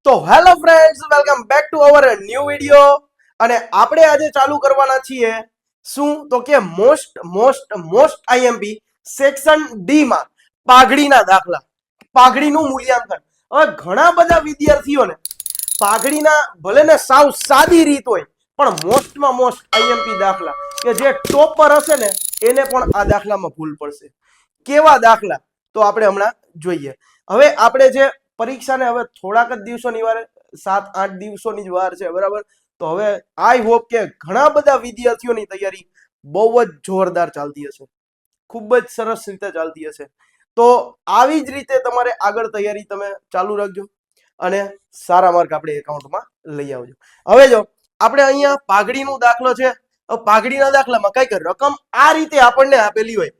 તો hello friends, welcome back to our new video. અને આપણે આજે ચાલુ કરવાના છીએ શું તો કે મોસ્ટ આઈએમપી સેક્શન ડી માં પાઘડીના દાખલા, પાઘડીનું મૂલ્યાંકન. હવે ઘણા બધા વિદ્યાર્થીઓને પાઘડીના ભલે ને સાવ સાદી રીત હોય પણ મોસ્ટમાં મોસ્ટ આઈએમપી દાખલા કે જે ટોપર હશે ને એને પણ આ દાખલામાં ભૂલ પડશે. કેવા દાખલા તો આપણે હમણાં જોઈએ. હવે આપણે જે પરીક્ષાને હવે થોડાક જ દિવસોની વાર, 7-8 દિવસોની જ વાર છે, બરાબર. તો હવે આઈ હોપ કે ઘણા બધા વિદ્યાર્થીઓની તૈયારી બહુ જ જોરદાર ચાલતી હશે, ખૂબ જ સરસ રીતે ચાલતી હશે. તો આવી જ રીતે તમારે આગળ તૈયારી તમે ચાલુ રાખજો અને સારા માર્ક આપણે એકાઉન્ટમાં લઈ આવજો. હવે જો આપણે અહીંયા પાઘડીનો દાખલો છે. પાઘડીના દાખલામાં કઈક રકમ આ રીતે આપણને આપેલી હોય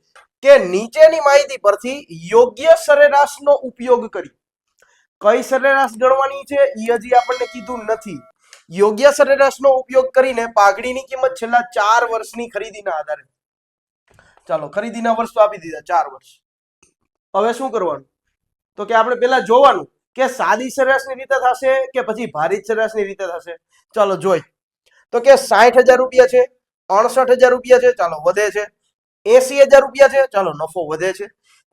કે નીચેની માહિતી પરથી યોગ્ય સરેરાશનો ઉપયોગ કરી. કઈ સરેરાશ ગણવાની છે એ હજી આપણને કીધું નથી. યોગ્ય સરેરાશનો ઉપયોગ કરીને પાઘડીની કિંમત છેલ્લા 4 વર્ષની ખરીદીના આધારે. ચાલો, ખરીદીના વર્ષ તો આપી દીધા, 4 વર્ષ. હવે શું કરવાનું તો કે આપણે પહેલા જોવાનું કે સાદી સરેરાશની રીતે થશે કે પછી ભારિત સરેરાશની રીતે થશે. ચાલો જોઈ તો કે 60,000 રૂપિયા છે, 68,000 રૂપિયા છે, ચાલો વધે છે. 80,000 રૂપિયા છે, ચાલો નફો વધે છે.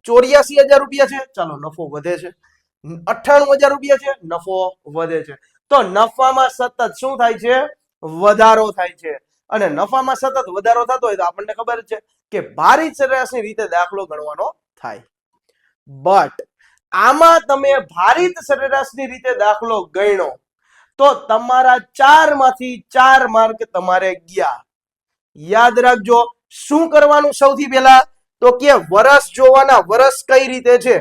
84,000 રૂપિયા છે, ચાલો નફો વધે છે. 98,000 રૂપિયા છે, નફો વધે છે. તો નફામાં સતત શું થાય છે? વધારો થાય છે. અને નફામાં સતત વધારો થતો હોય તો આપણને ખબર છે કે ભારિત સરેરાશની રીતે દાખલો ગણવાનો થાય. બટ આમાં તમે ભારિત સરેરાશની રીતે દાખલો ગણ્યો તો તમારા 4 માંથી 4 માર્ક તમારે ગયા. યાદ રાખજો શું કરવાનું સૌથી પહેલા તો કે વર્ષ જોવાના, વર્ષ કઈ રીતે છે.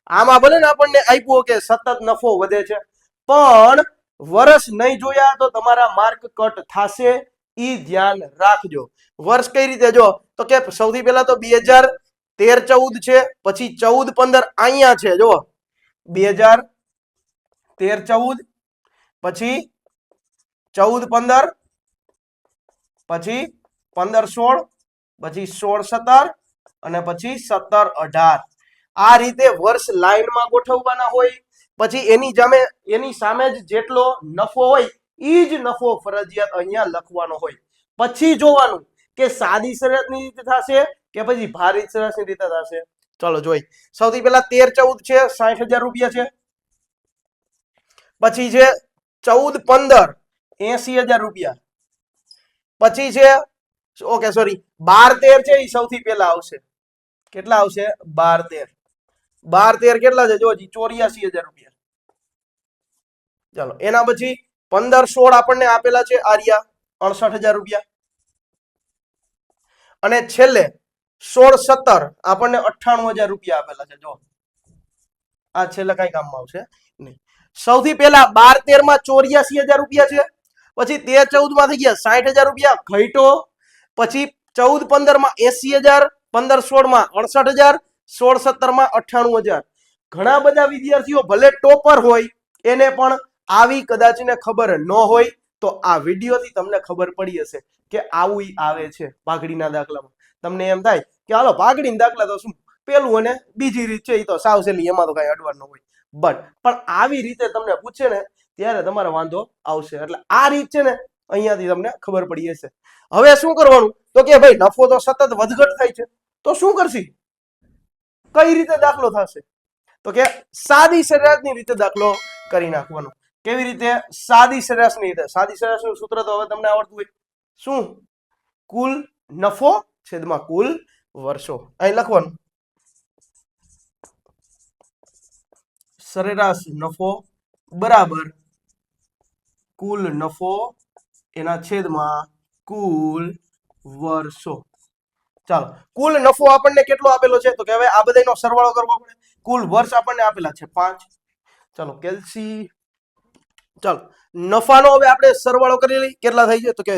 આમાં ભલે ને આપણને આપ્યું કે સતત નફો વધે છે પણ વર્ષ નહીં જોયા તો તમારા માર્ક કટ થશે, ઈ ધ્યાન રાખજો. વર્ષ કઈ રીતે જો તો કે સૌથી પહેલા તો 2013-14 છે, પછી 14-15 અહીંયા છે, જો 2013-14, પછી 14-15, પછી 15-16, પછી 16-17 અને પછી 17-18. આ રીતે વર્ષ લાઈનમાં ગોઠવવાના હોય. પછી એની સામે જ જેટલો નફો હોય ઈ જ નફો ફરજિયાત અહીંયા લખવાનો હોય. પછી જોવાનું કે સાદી સરેરાશની રીતે થશે કે પછી ભારિત સરેરાશની રીતે થશે. ચાલો જોઈ. સૌથી પહેલા 13-14 છે, 60,000 રૂપિયા છે. પછી છે 14-15, 80,000 રૂપિયા. પછી છે ઓકે સોરી 12-13 છે, એ સૌથી પહેલા આવશે. કેટલા આવશે? 12-13. 12-13 કેટલા છે? જો 84,000 રૂપિયા. ચાલો એના પછી 15-16 આપણને આપેલા છે આર્યા 68,000 રૂપિયા. અને છેલ્લે 16-17 આપણને 98,000 રૂપિયા આપેલા છે. જો આ છેલ્લે કઈ કામમાં આવશે નહીં. સૌથી પહેલા 12-13 માં 84,000 રૂપિયા છે. પછી 13-14 માં થઈ ગયા 60,000 રૂપિયા ઘટ્યો. પછી 14-15 માં 80,000, 15-16 માં 68,000, 16-17 માં 98,000. ઘણા બધા વિદ્યાર્થીઓ ભલે ટોપર હોય એને પણ આવી કદાચ ને ખબર ન હોય તો આ વિડીયોથી તમને ખબર પડી હશે કે આવું આવે છે પાઘડીના દાખલામાં. તમને એમ થાય કે હાલો પાઘડીના દાખલા તો શું પેલું અને બીજી રીત છે, એ તો સાવ સહેલી, એમાં તો કઈ અડવાનું હોય. પણ આવી રીતે તમને પૂછે ને ત્યારે તમારે વાંધો આવશે. એટલે આ રીત છે ને અહીંયાથી તમને ખબર પડી હશે. હવે શું કરવાનું તો કે ભાઈ નફો તો સતત વધઘટ થાય છે, તો શું કરશી? કઈ રીતે દાખલો થશે તો કે સાદી સરેરાશની રીતે દાખલો કરી નાખવાનો. કેવી રીતે? સાદી સરેરાશની રીતે. સાદી સરેરાશનું સૂત્ર તો હવે તમને આવડતું હોય. શું? કુલ નફો છેદમાં કુલ વર્ષો. અહીં લખવાનું સરેરાશ નફો બરાબર કુલ નફો એના છેદમાં કુલ વર્ષો. ચાલો, કુલ નફો આપણને કેટલો આપેલો છે તો કે હવે આ બધાનો સરવાળો કરવો પડે. કુલ વર્ષ આપણને આપેલા છે 5. ચાલો કેલ્સી. ચાલો નફાનો હવે આપણે સરવાળો કરી લઈએ. કેટલા થાય છે તો કે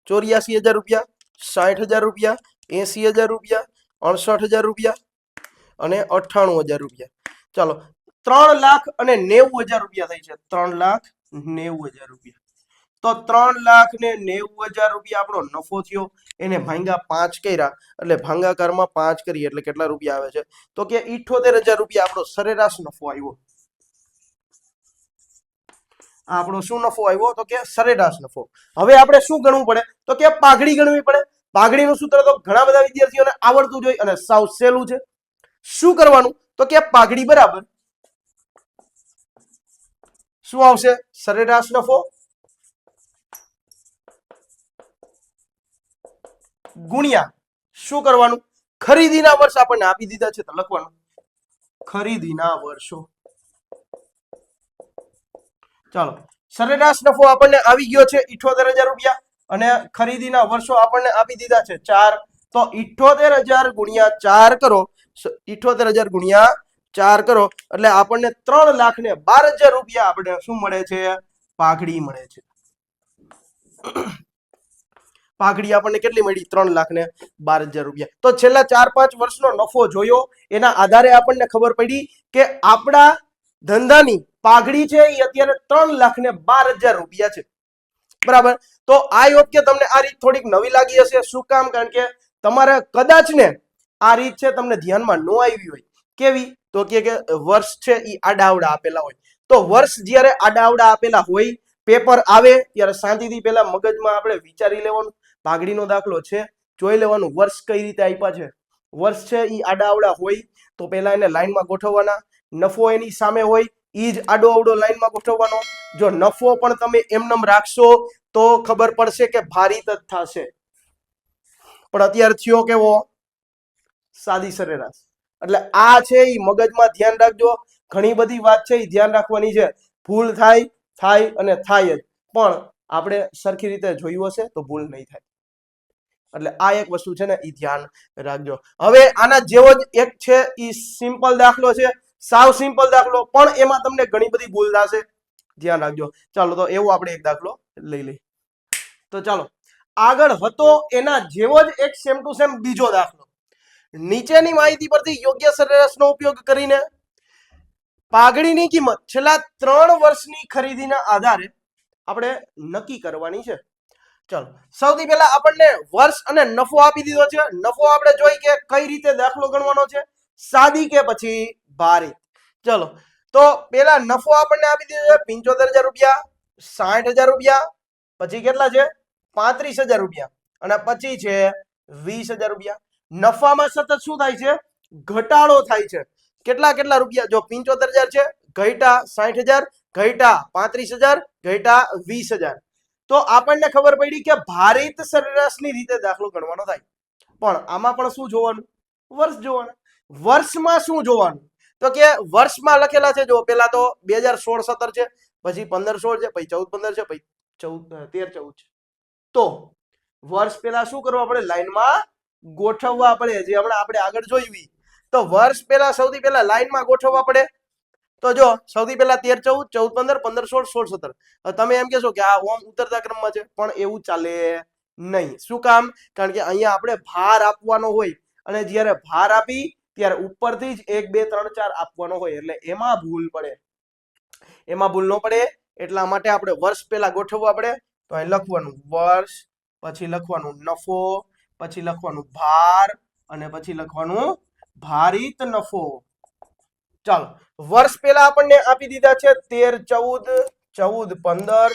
84,000 રૂપિયા, 60,000 રૂપિયા, 80,000 રૂપિયા, 68,000 રૂપિયા અને 98,000 રૂપિયા. ચાલો 3,90,000 રૂપિયા થાય છે. 3,90,000 રૂપિયા. તો 3,90,000 રૂપિયા આપણો નફો થયો. એને ભાંગ્યા 5 કર્યા એટલે ભાંગાકારમાં 5 કરીએ એટલે કેટલા રૂપિયા આવે છે તો કે 78,000 રૂપિયા આપણો સરેરાશ નફો આવ્યો. આપણો શું નફો આવ્યો તો કે સરેરાશ નફો. હવે આપણે શું ગણવું પડે તો કે પાઘડી ગણવી પડે. પાઘડીનું સૂત્ર તો ઘણા બધા વિદ્યાર્થીઓને આવડતું જ હોય અને સાવ સહેલું છે. શું કરવાનું તો કે પાઘડી બરાબર શું આવશે સરેરાશ નફો ગુણ્યા શું કરવાનું ખરીદીના વર્ષ આપણને આપી દીધા છે તો લખવાનું ખરીદીના વર્ષો. ચાલો સરેરાશ નફો આપણને આવી ગયો છે 78,000 રૂપિયા અને ખરીદીના વર્ષો આપણને આપી દીધા છે 4. તો 78,000 ગુણ્યા 4 કરો 78,000 ગુણ્યા 4 કરો એટલે આપણને 3,12,000 રૂપિયા આપણે શું મળે છે પાઘડી મળે છે. પાઘડી આપણને કેટલી મળી 3,12,000 રૂપિયા. તો છેલ્લા 4-5 વર્ષનો નફો જોયો એના આધારે આપણને ખબર પડી કે આપણા ધંધાની પાઘડી છે એ અત્યારે 3,12,000 રૂપિયા છે. બરાબર. તો આઈ હોપ કે તમને આ રીત થોડીક નવી લાગી હશે. શું કામ કારણ કે તમારે કદાચ ને આ રીત છે તમને ધ્યાનમાં ન આવી હોય. કેવી તો કે વર્ષ છે એ આડાવડા આપેલા હોય તો વર્ષ જ્યારે આડાવડા આપેલા હોય પેપર આવે ત્યારે શાંતિથી પહેલા મગજમાં આપણે વિચારી લેવાનું. પાઘડીનો દાખલો છે જોઈ લેવાનું વર્ષ કઈ રીતે આપ્યા છે. વર્ષ છે એ આડાવડા હોય તો પહેલા એને લાઈનમાં ગોઠવવાના. નફો એની સામે હોય ઈ જ આડો અવડો લાઈનમાં ગોઠવવાનો. જો નફો પણ તમે એમનેમ રાખશો તો ખબર પડશે કે ભારિત જ થશે. પણ અત્યારે થયો કેવો સાદી સરેરાશ. એટલે આ છે એ મગજમાં ધ્યાન રાખજો. ઘણી બધી વાત છે એ ધ્યાન રાખવાની છે. ભૂલ થાય અને થાય જ પણ આપણે સરખી રીતે જોયું હશે તો ભૂલ નહીં થાય. એટલે આ એક વસ્તુ છે ને એ ધ્યાન રાખજો. હવે આના જેવો જ એક છે એ સિમ્પલ દાખલો છે. સાવ સિમ્પલ દાખલો પણ એમાં તમને ઘણી બધી ભૂલ થશે. ધ્યાન રાખજો. ચાલો તો એવો આપણે એક દાખલો લઈ લઈએ. તો ચાલો આગળ હતો એના જેવો જ એક સેમ ટુ સેમ બીજો દાખલો. નીચેની માહિતી પરથી યોગ્ય સરેરાશનો ઉપયોગ કરીને પાઘડીની કિંમત છેલ્લા 3 વર્ષની ખરીદીના આધારે આપણે નક્કી કરવાની છે. ચાલો સૌથી પહેલા આપણને વર્ષ અને નફો આપી દીધો છે. નફો આપણે જોઈ કે કઈ રીતે દાખલો ગણવાનો છે સાદી કે પછી ભારી. ચલો તો પેલા નફો આપણને આપી દીધો છે 75,000 રૂપિયા 60,000 રૂપિયા પછી કેટલા છે 35,000 રૂપિયા અને પછી છે 20,000 રૂપિયા. નફામાં સતત શું થાય છે ઘટાડો થાય છે. કેટલા રૂપિયા જો 75,000 છે ઘટ્યા 60,000 ઘટ્યા 35,000 ઘટ્યા 20,000. તો આપણને ખબર પડી કે ભારિત સરેરાશની રીતે દાખલો ગણવાનો થાય. પણ આમાં પણ શું જોવાનું વર્ષ જોવાના. વર્ષમાં શું જોવાનું તો કે વર્ષમાં લખેલા છે જો પેલા તો 2016-17 છે પછી 15-16 છે પછી 14-15 છે પછી 13-14 છે. તો વર્ષ પેલા શું કરવું આપણે લાઈનમાં ગોઠવવા પડે જે હમણાં આપણે આગળ જોયું. તો વર્ષ પેલા સૌથી પહેલા લાઈનમાં ગોઠવવા પડે. તો જો સૌથી પહેલા 13-14 14-15 15-16 17 તમે એમ કહેશો કે આ ઓમ ઉતરતા ક્રમમાં છે પણ એવું ચાલે નહીં. શું કામ કારણ કે અહીંયા આપણે ભાર આપવાનો હોય અને જ્યારે ભાર આપી ત્યારે ઉપરથી જ 1 2 3 4 આપવાનો હોય એટલે એમાં ભૂલ પડે. એમાં ભૂલ ન પડે એટલા માટે આપણે વર્ષ પહેલા ગોઠવવા પડે. તો અહીં લખવાનું વર્ષ પછી લખવાનું નફો પછી લખવાનું ભાર અને પછી લખવાનું ભારિત નફો. ચાલો વર્ષ પહેલા આપણને આપી દીધા છે 13-14 14-15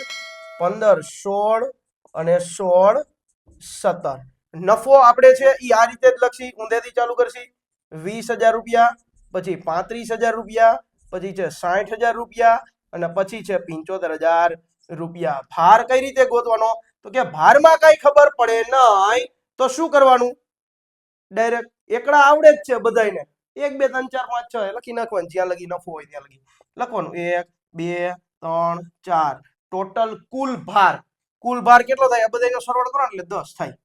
15-16 અને 16-17. નફો આપણે છે એ આ રીતે જ લખશી ઊંધેથી ચાલુ કરશી 20,000 રૂપિયા પછી 35,000 રૂપિયા પછી છે 60,000 રૂપિયા અને પછી છે 75,000 રૂપિયા. ભાર કઈ રીતે ગોતવાનો તો કે ભારમાં કઈ ખબર પડે નહીં તો શું કરવાનું ડાયરેક્ટ એકડા આવડે જ છે બધાને 1 2 3 4 5 6 લખી નાખવાનું જ્યાં લગી નફો હોય ત્યાં લગી લખવાનું 1 2 3 4 ટોટલ કુલ ભાર કેટલો થાય આ બધાનો સરવાળો કરો એટલે 10 થાય.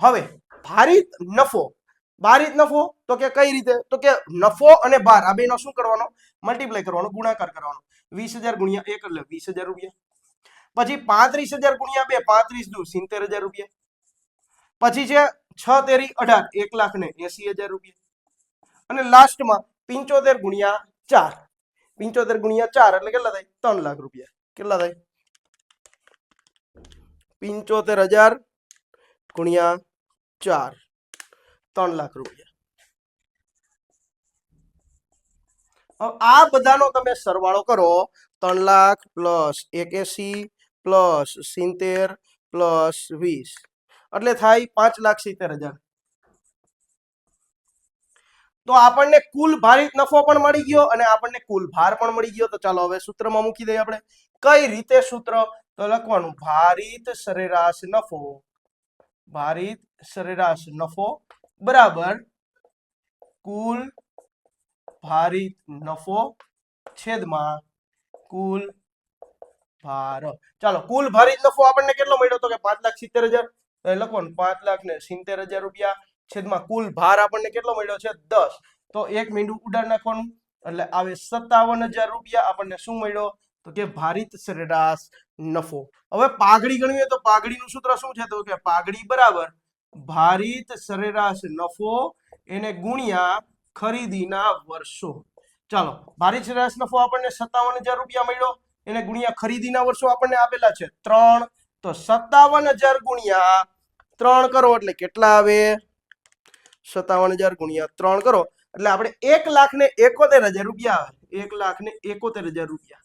હવે ભારિત નફો તો કે કઈ રીતે તો કે નફો અને ભાર આ બેનો શું કરવાનો મલ્ટીપ્લાય કરવાનો ગુણાકાર કરવાનો. 20,000 ગુણ્યા 1 એટલે 20,000 રૂપિયા પછી 35,000 ગુણ્યા 2 35 દુ 70,000 રૂપિયા પછી છે 6 તેરી 18 1,80,000 રૂપિયા અને લાસ્ટમાં 75 ગુણ્યા 4 75 ગુણ્યા 4 એટલે કેટલા થાય 3 લાખ રૂપિયા. કેટલા થાય 75,000 ગુણ્યા 4 3 લાખ રૂપિયા. આ બધાનો તમે સરવાળો કરો 3 લાખ પ્લસ 81 પ્લસ 70 પ્લસ 20 એટલે થાય 5,70,000. તો આપણને કુલ ભારિત નફો પણ મળી ગયો અને આપણને કુલ ભાર પણ મળી ગયો. તો ચાલો હવે સૂત્રમાં મૂકી દઈએ આપણે. કઈ રીતે સૂત્ર? તો લખવાનું ભારિત સરેરાશ નફો બરાબર કુલ ભારિત નફો છેદમાં કુલ ભાર. ચાલો કુલ ભારિત નફો આપણને કેટલો મળ્યો? તો કે 5,70,000. તો લખવાનું 5,70,000 રૂપિયા છેદમાં કુલ ભાર આપણને કેટલો મળ્યો છે? 10. તો એક મીંડું ઉડાડ નાખવાનું એટલે આવે 57,000 રૂપિયા આપણને શું મળ્યો? તો કે ભારિત સરેરાશ નફો. હવે પાઘડી ગણવીએ તો પાઘડીનું સૂત્ર શું છે? તો કે પાઘડી બરાબર ભારિત સરેરાશ નફો એને ગુણ્યા ખરીદીના વર્ષો. ચાલો ભારિત સરેરાશ નફો આપણને 57,000 રૂપિયા મળ્યો એને ગુણ્યા ખરીદીના વર્ષો આપણને આપેલા છે 3. તો 57,000 ગુણ્યા 3 કરો એટલે કેટલા આવે? 57,000 ગુણ્યા 3 કરો એટલે આપણે 1,71,000 રૂપિયા આવે. 1,71,000 રૂપિયા.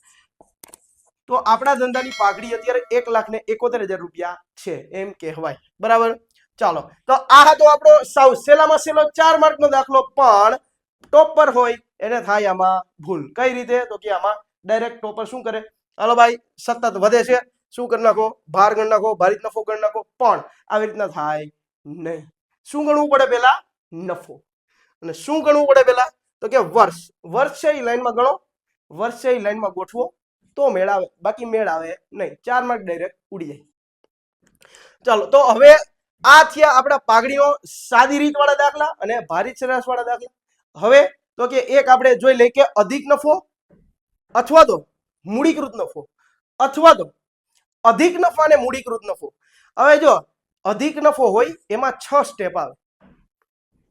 તો આપણા ધંધાની પાઘડી અત્યારે 1,71,000 રૂપિયા છે એમ કહેવાય. બરાબર. ચાલો તો આ હતો આપણો સૌ સહેલામાં સહેલો 4 માર્કનો દાખલો. પણ ટોપર હોય એને થાય આમાં ભૂલ. કઈ રીતે? તો કે આમાં ડાયરેક્ટ ટોપર શું કરે? હાલો ભાઈ સતત વધે છે શું કરી નાખો? ભાર ગણ નાખો, ભારિત નફો ગણ નાખો. પણ આવી રીતના થાય નહીં. શું ગણવું પડે? પેલા નફો. અને શું ગણવું પડે પેલા? તો કે વર્ષ. વર્ષ છે એ લાઈનમાં ગણો, વર્ષ છે એ લાઈનમાં ગોઠવો તો મેળ આવે, બાકી મેળ આવે નહીં. 4 માર્ક ડાયરેક્ટ ઉડી જાય. ચાલો તો હવે આ થયા આપણા પાઘડીઓ સાદી રીત વાળા દાખલા અને ભારિત સરેરાશ વાળા દાખલા. હવે તો કે એક આપણે જોઈ લઈએ કે અધિક નફો અથવા તો મૂડીકૃત નફો અથવા તો અધિક નફા અને મૂડીકૃત નફો. હવે જો અધિક નફો હોય એમાં 6 સ્ટેપ આવે,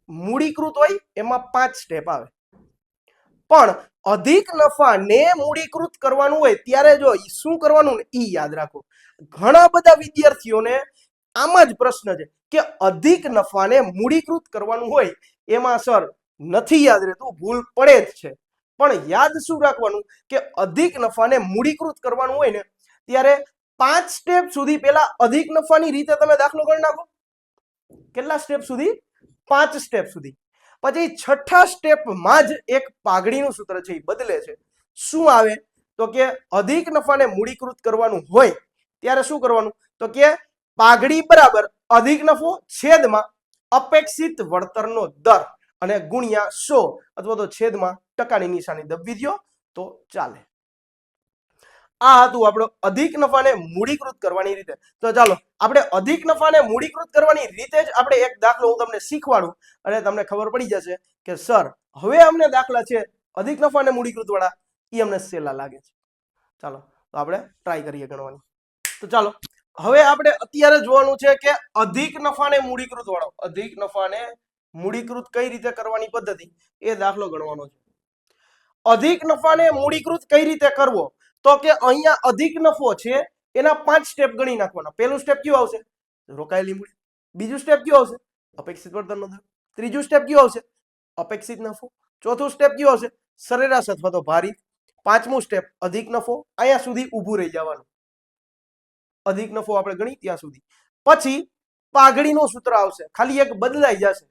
મૂડીકૃત હોય એમાં 5 સ્ટેપ આવે. પણ અધિક નફાને મૂડીકૃત કરવાનું હોય ત્યારે જો શું કરવાનું ને ઈ યાદ રાખો. ઘણા બધા વિદ્યાર્થીઓને આમાં જ પ્રશ્ન છે કે અધિક નફાને મૂડીકૃત કરવાનું હોય એમાં સર નથી યાદ રહેતું, ભૂલ પડે જ છે. પણ યાદ શું રાખવાનું કે અધિક નફાને મૂડીકૃત કરવાનું હોય ને ત્યારે 5 સ્ટેપ સુધી પહેલા અધિક નફાની રીતે તમે દાખલો ગણી નાખો. કેટલા સ્ટેપ સુધી? 5 સ્ટેપ સુધી. પછી 6થા સ્ટેપમાં જ એક પાઘડીનું સૂત્ર છે એ બદલે છે. શું આવે? તો કે અધિક નફાને મૂડીકૃત કરવાનું હોય ત્યારે શું કરવાનું? તો કે પાઘડી બરાબર અધિક નફો છેદમાં અપેક્ષિત વળતરનો દર અને ગુણ્યા 100 અથવા તો છેદમાં ટકાની નિશાની દબવી દો તો ચાલે. આ હતું આપણો અધિક નફાને મૂડીકૃત કરવાની રીતે. તો ચાલો આપણે અધિક નફાને મૂડીકૃત કરવાની રીતે જ આપણે એક દાખલો હું તમને શીખવાડું અને તમને ખબર પડી જશે કે સર હવે અમને દાખલા છે અધિક નફાને મૂડીકૃત વાળા એ અમને સહેલા લાગે છે. ચાલો તો આપણે ટ્રાય કરીએ ગણવાની. તો ચાલો હવે આપણે અત્યારે જોવાનું છે કે અધિક નફાને મૂડીકૃત વાળો, અધિક નફાને મૂડીકૃત કઈ રીતે કરવાની પદ્ધતિ એ દાખલો ગણવાનો છે. અધિક નફાને મૂડીકૃત કઈ રીતે કરવો? તો કે અહીંયા અધિક નફો છે એના 5 સ્ટેપ ગણી નાખવાના. પહેલું સ્ટેપ કયું આવશે? રોકાયેલી મૂડી. બીજું સ્ટેપ કયું આવશે? અપેક્ષિત વળતરનો દર. ત્રીજું સ્ટેપ કયું આવશે? અપેક્ષિત નફો. ચોથું સ્ટેપ કયું આવશે? સરેરાશ અથવા તો ભારિત. પાંચમું સ્ટેપ અધિક નફો. અહીંયા સુધી ઊભું રહી જવાનું. અધિક નફો આપણે ગણી ત્યાં સુધી. પછી પાઘડીનું સૂત્ર આવશે, ખાલી એક બદલાઈ જશે.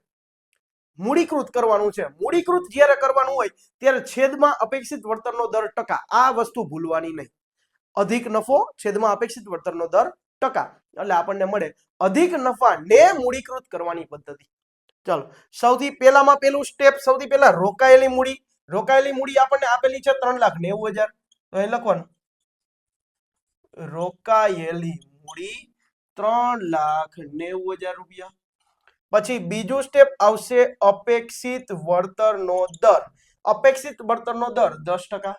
મૂડીકૃત કરવાનું છે. મૂડીકૃત જ્યારે કરવાનું હોય ત્યારે છેદમાં અપેક્ષિત વળતરનો દર ટકા. આ વસ્તુ ભૂલવાની નહીં. અધિક નફો છેદમાં અપેક્ષિત વળતરનો દર ટકા એટલે આપણને મળે અધિક નફાને મૂડીકૃત કરવાની પદ્ધતિ. ચાલો સૌથી પહેલામાં પહેલું સ્ટેપ, સૌથી પહેલા રોકાયેલી મૂડી. રોકાયેલી મૂડી આપણને આપેલી છે 3,90,000. તો એ લખવાનું રોકાયેલી મૂડી 3,90,000 રૂપિયા. પછી બીજું સ્ટેપ આવશે અપેક્ષિત વળતરનો દર. અપેક્ષિત વળતરનો દર 10%.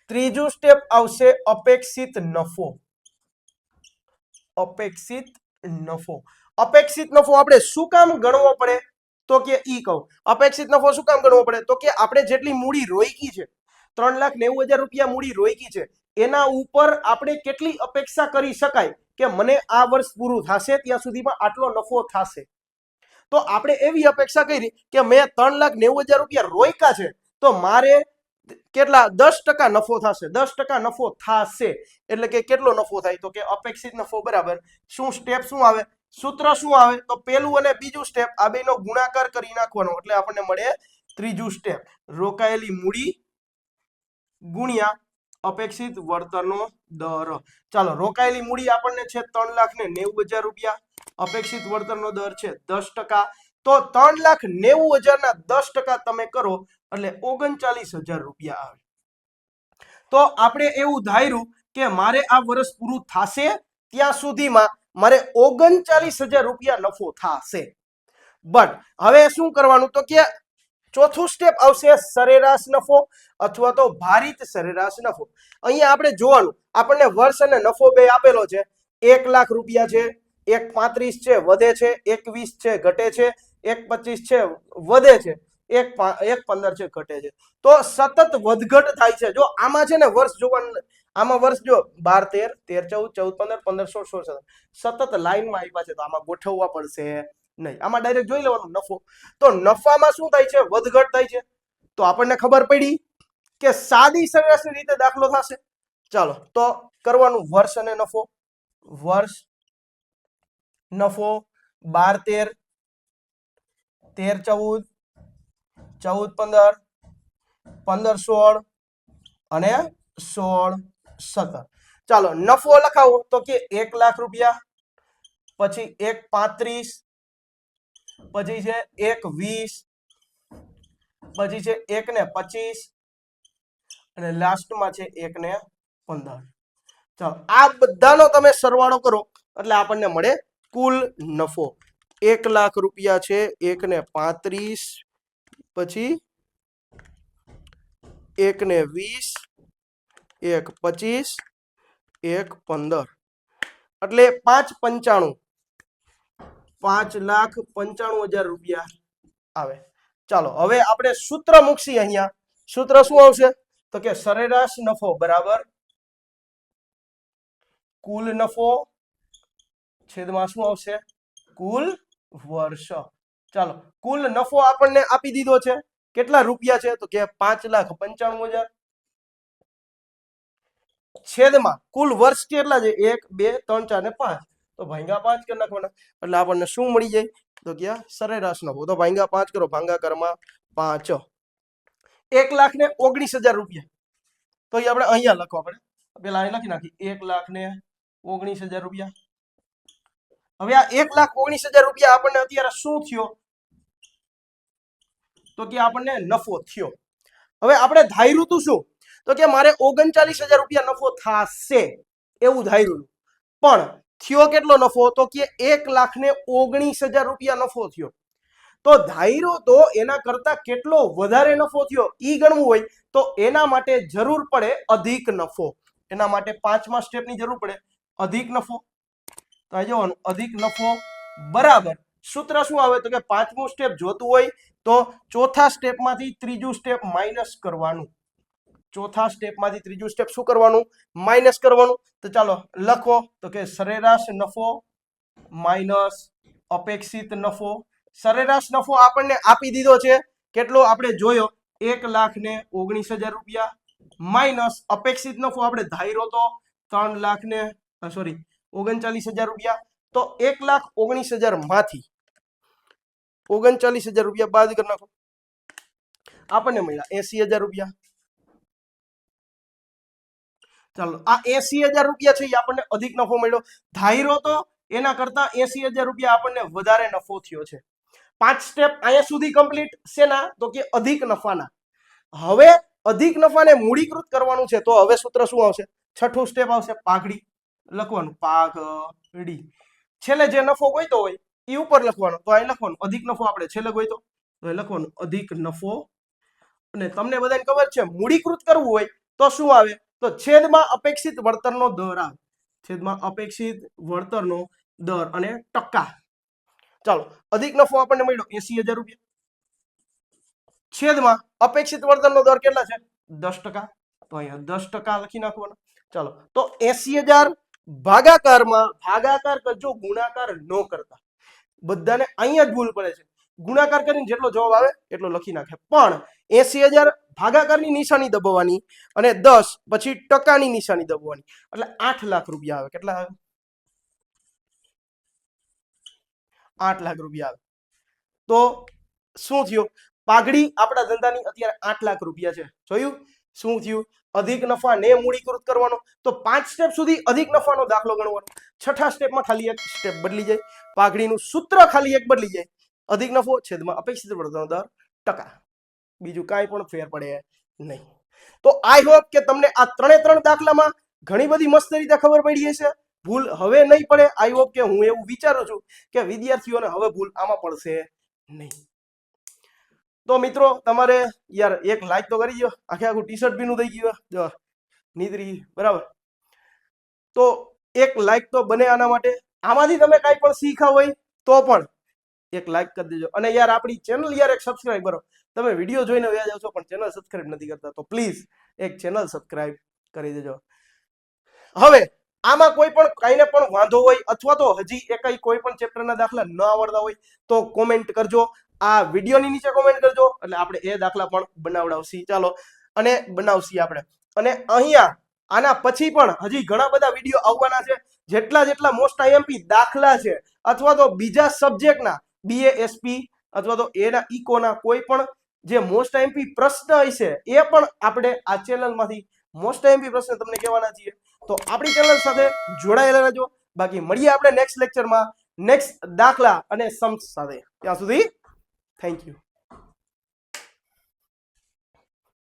ત્રીજું સ્ટેપ આવશે અપેક્ષિત નફો. અપેક્ષિત નફો. અપેક્ષિત નફો આપણે શું કામ ગણવો પડે? તો કે ઈ કહું. અપેક્ષિત નફો શું કામ ગણવો પડે? તો કે આપણે જેટલી મૂડી રોકી છે 3,90,000 રૂપિયા મૂડી રોકી છે એના ઉપર આપણે કેટલી અપેક્ષા કરી શકાય કે મને આ વર્ષ પૂરું થશે ત્યાં સુધીમાં આટલો નફો થશે. તો આપણે એવી અપેક્ષા કરી કે મેં 3,90,000 રૂપિયા રોક્યા છે તો મારે કેટલા 10% નફો થશે 10% નફો થશે એટલે કે કેટલો નફો થાય તો કે અપેક્ષિત નફો બરાબર શું સ્ટેપ શું આવે સૂત્ર શું આવે તો પેલું અને બીજું સ્ટેપ આ બેનો ગુણાકાર કરી નાખવાનો એટલે આપણને મળે ત્રીજું સ્ટેપ રોકાયેલી મૂડી ગુણ્યા અપેક્ષિત વળતરનો દર ચાલો રોકાયેલી મૂડી આપણને છે 3,90,000 રૂપિયા અપેક્ષિત વળતરનો દર છે 10% તો 3,90,000 ના 10% તમે કરો એટલે 39,000 રૂપિયા આવે તો આપણે એવું ધાર્યું કે મારે આ વર્ષ પૂરું થશે ત્યાં સુધીમાં મારે 39,000 રૂપિયા નફો થશે બટ હવે શું કરવાનું તો કે ચોથું સ્ટેપ આવશે સરેરાશ નફો અથવા તો ભારિત સરેરાશ નફો અહીંયા આપણે જોવાનું આપણને વર્ષ અને નફો બે આપેલો છે 1,00,000 રૂપિયા છે 1,35 છે વધે છે 21 છે ઘટે છે 1,25 છે વધે છે 1,15 છે ઘટે છે તો સતત વધઘટ થાય છે જો આમાં છે ને વર્ષ જોવાનું આમાં વર્ષ જો 12 13 14 15 16 17 સતત લાઈનમાં આવ્યા છે તો આમાં ગોઠવવા પડશે નહીં આમાં ડાયરેક્ટ જોઈ લેવાનું નફો તો નફામાં શું થાય છે વધઘટ થાય છે તો આપણને ખબર પડી કે સાદી સરેરાશની રીતે દાખલો થશે ચાલો તો કરવાનું વર્ષ અને નફો વર્ષ નફો 12 13 14 14 15 15 16 અને 16 17 ચાલો નફો લખાવો તો કે 1,00,000 રૂપિયા પછી 1,35 પછી છે 1,20 પછી છે 1,25 અને લાસ્ટમાં છે 1,15 ચાલો આ બધાનો તમે સરવાળો કરો એટલે આપણને મળે કુલ નફો 1,00,000 રૂપિયા છે 1,35 પછી 1,20 1,25 1,15 એટલે 5,95 5,95,000 રૂપિયા આવે ચાલો હવે આપણે સૂત્ર મૂકશી અહીંયા સૂત્ર શું આવશે તો કે સરેરાશ નફો બરાબર કુલ નફો છેદમાં શું આવશે કુલ વર્ષ ચાલો કુલ નફો આપણને આપી દીધો છે કેટલા રૂપિયા છે તો કે 5,95,000 છેદમાં કુલ વર્ષ કેટલા છે 1 2 3 4 ને 5 તો ભાંગા 5 કરી નાખવાના એટલે આપણને શું મળી જાય તો કે સરેરાશ નફો તો ભાંગા 5 કરો ભાંગાકારમાં 5 1,19,000 રૂપિયા તો એ આપણે અહીંયા લખવા પડે પેલા અહીં લખી નાખી 1,19,000 રૂપિયા હવે આ 1,19,000 રૂપિયા આપણને અત્યારે શું થયો તો કે આપણને નફો થયો હવે આપણે ધાર્યું તું શું તો કે મારે 39,000 રૂપિયા નફો થશે એવું ધાર્યું પણ થયો કેટલો નફો તો કે 1,19,000 રૂપિયા નફો થયો તો ધાર્યો તો એના કરતા કેટલો વધારે નફો થયો ઈ ગણવું હોય તો એના માટે જરૂર પડે અધિક નફો એના માટે પાંચમા સ્ટેપની જરૂર પડે અધિક નફો તો આ જોવાનું અધિક નફો બરાબર સૂત્ર શું આવે તો કે પાંચમું સ્ટેપ જોતું હોય તો ચોથા સ્ટેપમાંથી ત્રીજું સ્ટેપ માઈનસ કરવાનું ચોથા સ્ટેપમાંથી ત્રીજું સ્ટેપ શું કરવાનું માઈનસ કરવાનું તો ચાલો લખો તો કે સરેરાશ નફો માઈનસ અપેક્ષિત નફો સરેરાશ નફો આપણને આપી દીધો છે કેટલો આપણે જોયો 1,19,000 રૂપિયા માઈનસ અપેક્ષિત નફો આપણે ધાર્યો તો 39,000 રૂપિયા તો 1,19,000 માંથી 39,000 રૂપિયા બાદ કરી નાખો આપણને મળ્યા 80,000 રૂપિયા ચાલો આ 80,000 રૂપિયા છે એ આપણને અધિક નફો મળ્યો ધાર્યો તો એના કરતા 80,000 રૂપિયા આપણને વધારે નફો થયો છે 5 સ્ટેપ અહીંયા સુધી કમ્પ્લીટ શેના તો કે અધિક નફાના હવે અધિક નફાને મૂડીકૃત કરવાનું છે તો હવે સૂત્ર શું આવશે છઠ્ઠું સ્ટેપ આવશે પાઘડી લખવાનું પાઘડી છેલ્લે જે નફો ગોઈતો હોય એ ઉપર લખવાનો તો અહીં લખવાનું અધિક નફો આપણે છેલ્લે ગોઈતો તો લખવાનું અધિક નફો અને તમને બધાને ખબર છે મૂડીકૃત કરવું હોય તો શું આવે તો છેદમાં અપેક્ષિત વળતરનો દર આવે છેદમાં અપેક્ષિત વળતરનો દર અને ટકા ચાલો અધિક નફો આપણને મળ્યો 80,000 રૂપિયા છેદમાં અપેક્ષિત વળતરનો દર કેટલા છે 10% તો અહીંયા 10% લખી નાખવાનો ચાલો તો 80,000 ભાગાકારમાં ભાગાકાર કરજો ગુણાકાર ન કરતા બધાને અહીંયા જ ભૂલ પડે છે ગુણાકાર કરીને જેટલો જવાબ આવે એટલો લખી નાખે પણ 80,000 ભાગાકારની નિશાની દબાવવાની અને 10 પછી ટકાની નિશાની દબાવવાની એટલે 8 લાખ રૂપિયા આવે. કેટલા આવે? 8 લાખ રૂપિયા આવે. તો શું થયું? પાઘડી આપણા ધંધાની અત્યારે 8 લાખ રૂપિયા છે. જોયું શું થયું? અધિક નફા ને મૂડીકૃત કરવાનો. તો 5 સ્ટેપ સુધી અધિક નફાનો દાખલો ગણવાનો. છઠ્ઠા સ્ટેપમાં ખાલી એક સ્ટેપ બદલી જાય. પાઘડીનું સૂત્ર ખાલી એક બદલી જાય. અધિક નફો છેદમાં અપેક્ષિત વળતરનો દર ટકા. બીજું કાંઈ પણ ફેર પડે નહીં. તો આઈ હોપ કે તમને આ ત્રણે ત્રણ દાખલામાં ઘણી બધી મસ્ત રીતે ખબર પડી હશે. ભૂલ હવે નહીં પડે. આઈ હોપ કે હું એવું વિચારું છું કે વિદ્યાર્થીઓને હવે ભૂલ આમાં પડશે નહીં. તો મિત્રો તમારે યાર એક લાઈક તો કરી દો. આખું ટી શર્ટ ભીનું થઈ ગયું જો નીતરી બરાબર. તો એક લાઈક તો બને આના માટે. આમાંથી તમે કાંઈ પણ શીખા હોય તો પણ એક લાઈક કરી દેજો. અને યાર આપણી ચેનલ યાર એક સબસ્ક્રાઇબ કરો. તમે વિડીયો જોઈને વ્યા જાવ છો પણ ચેનલ સબસ્ક્રાઇબ નથી કરતા તો પ્લીઝ એક ચેનલ સબસ્ક્રાઇબ કરી દેજો. હવે આમાં કોઈ પણ કાઈને પણ વાંધો હોય અથવા તો હજી એકઈ કોઈ પણ ચેપ્ટરના દાખલા ન આવડતા હોય તો કોમેન્ટ કરજો. આ વિડીયોની નીચે કોમેન્ટ કરજો એટલે આપણે એ દાખલા પણ બનાવડાવશી. ચાલો અને બનાવશી આપણે. અને અહીંયા આના પછી પણ હજી ઘણા બધા વિડીયો આવવાના છે. જેટલા મોસ્ટ આઈએમપી દાખલા છે અથવા તો બીજા સબ્જેક્ટના BASP અથવા તો એના ઇકોના કોઈ પણ જે મોસ્ટ આઈએમપી પ્રશ્ન હશે એ પણ આપણે આ ચેનલમાંથી મોસ્ટ આઈએમપી પ્રશ્ન તમને કહેવાના છીએ. તો આપણી ચેનલ સાથે જોડાયેલા રહેજો. બાકી મળીએ આપણે નેક્સ્ટ લેક્ચરમાં નેક્સ્ટ દાખલા અને સમ્સ સાથે. ત્યાં સુધી થેન્ક યુ.